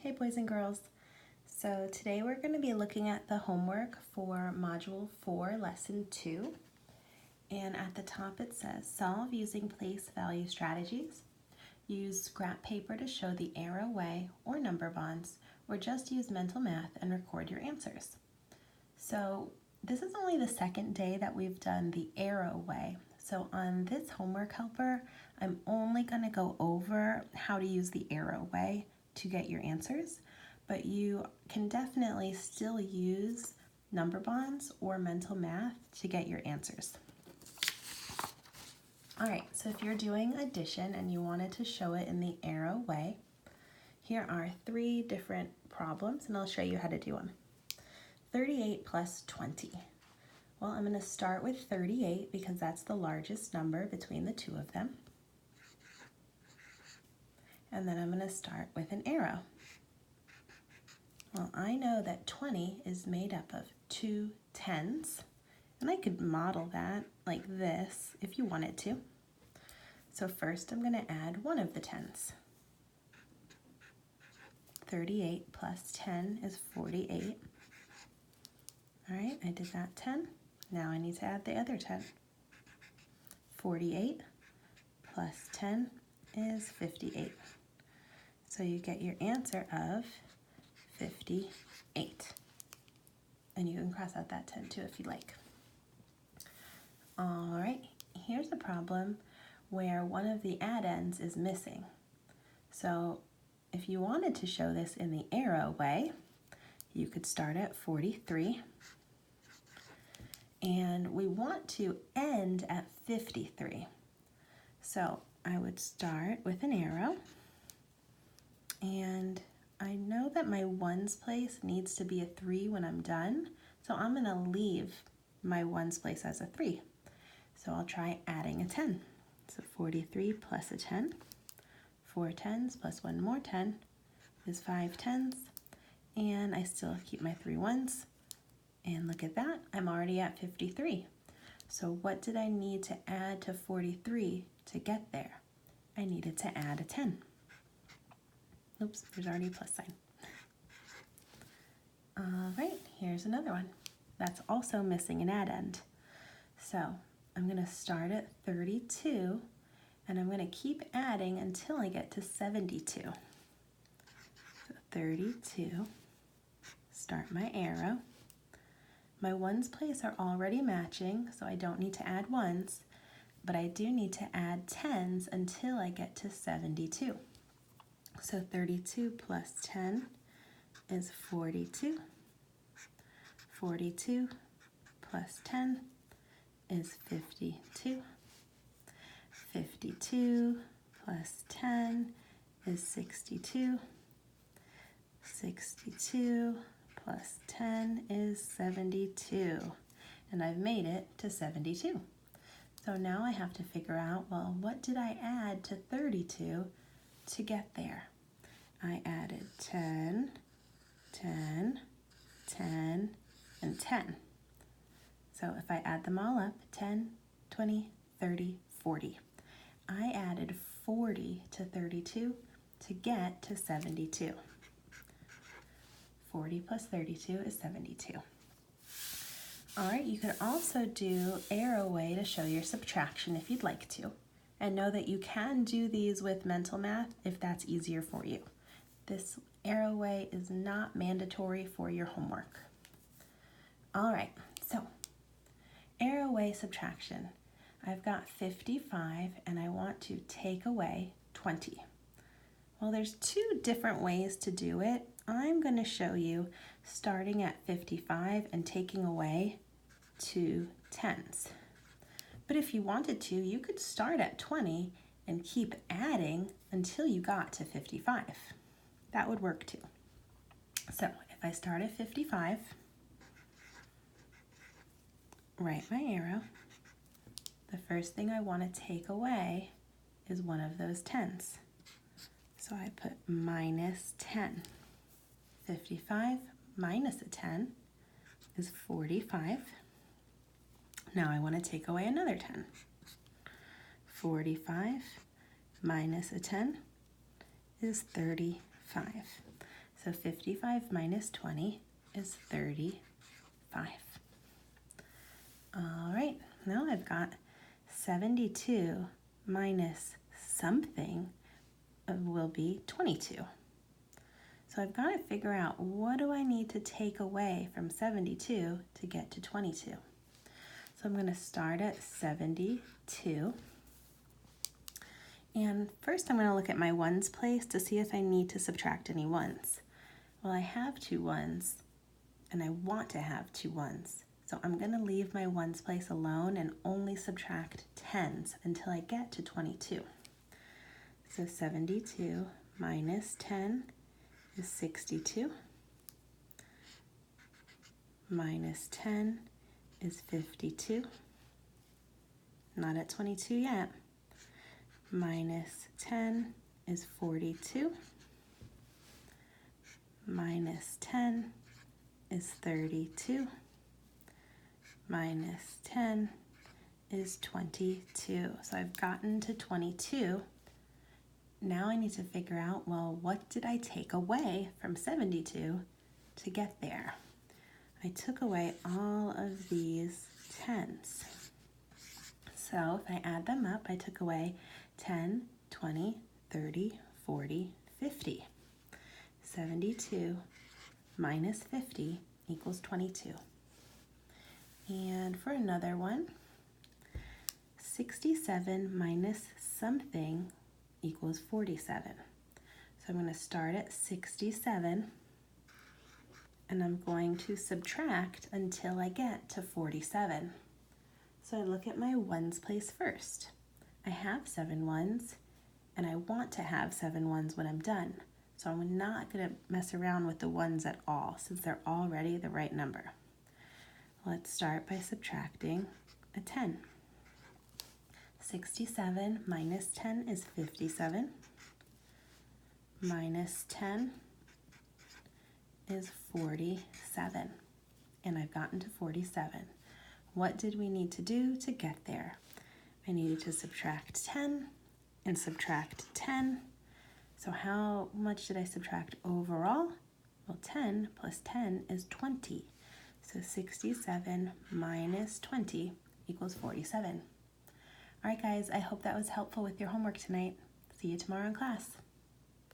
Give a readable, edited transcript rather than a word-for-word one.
Hey boys and girls. So today we're going to be looking at the homework for Module 4, Lesson 2. And at the top it says, solve using place value strategies. Use scrap paper to show the arrow way or number bonds, or just use mental math and record your answers. So this is only the second day that we've done the arrow way. So on this homework helper, I'm only going to go over how to use the arrow way to get your answers, but you can definitely still use number bonds or mental math to get your answers. All right, so if you're doing addition and you wanted to show it in the arrow way, here are 3 different problems and I'll show you how to do them. 38 plus 20. Well, I'm going to start with 38 because that's the largest number between the two of them. And then I'm going to start with an arrow. Well, I know that 20 is made up of 2 10s, and I could model that like this if you wanted to. So first I'm going to add one of the 10s. 38 plus 10 is 48. All right, I did that 10. Now I need to add the other 10. 48 plus 10 is 58. So you get your answer of 58. And you can cross out that 10 too if you like. All right, here's a problem where one of the addends is missing. So if you wanted to show this in the arrow way, you could start at 43. And we want to end at 53. So I would start with an arrow. And I know that my ones place needs to be a 3 when I'm done. So I'm going to leave my ones place as a 3. So I'll try adding a 10. So 43 plus a 10. 4 10s plus one more 10 is 5 10s. And I still keep my 3 ones. And look at that, I'm already at 53. So what did I need to add to 43 to get there? I needed to add a 10. Oops, there's already a plus sign. All right, here's another one. That's also missing an addend. So I'm going to start at 32, and I'm going to keep adding until I get to 72. So 32, start my arrow. My ones place are already matching, so I don't need to add ones, but I do need to add 10s until I get to 72. So 32 plus 10 is 42. 42 plus 10 is 52. 52 plus 10 is 62. 62 plus 10 is 72. And I've made it to 72. So now I have to figure out, well, what did I add to 32 to get there? I added 10, 10, 10, and 10. So if I add them all up, 10, 20, 30, 40. I added 40 to 32 to get to 72. 40 plus 32 is 72. All right, you could also do arrow way to show your subtraction if you'd like to. And know that you can do these with mental math if that's easier for you. This arrow way is not mandatory for your homework. All right, so arrow way subtraction. I've got 55 and I want to take away 20. Well, there's 2 different ways to do it. I'm going to show you starting at 55 and taking away 2 10s. But if you wanted to, you could start at 20 and keep adding until you got to 55. That would work too. So if I start at 55, write my arrow, the first thing I want to take away is one of those 10s. So I put minus 10. 55 minus a 10 is 45. Now I want to take away another 10. 45 minus a 10 is 35. So 55 minus 20 is 35. All right, now I've got 72 minus something will be 22. So I've got to figure out, what do I need to take away from 72 to get to 22? So I'm going to start at 72. And first I'm going to look at my ones place to see if I need to subtract any ones. Well, I have two ones, and I want to have two ones. So I'm going to leave my ones place alone and only subtract tens until I get to 22. So 72 minus 10 is 62. Minus 10 is 52. Not at 22 yet. Minus 10 is 42. Minus 10 is 32. Minus 10 is 22. So I've gotten to 22. Now I need to figure out, well, what did I take away from 72 to get there? I took away all of these tens. So if I add them up, I took away 10, 20, 30, 40, 50. 72 minus 50 equals 22. And for another one, 67 minus something equals 47. So I'm going to start at 67, and I'm going to subtract until I get to 47. So I look at my ones place first. I have 7 ones, and I want to have 7 ones when I'm done. So I'm not going to mess around with the ones at all, since they're already the right number. Let's start by subtracting a 10. 67 minus 10 is 57. Minus 10 is 47. And I've gotten to 47. What did we need to do to get there? I needed to subtract 10 and subtract 10. So how much did I subtract overall? Well, 10 plus 10 is 20. So 67 minus 20 equals 47. All right, guys, I hope that was helpful with your homework tonight. See you tomorrow in class.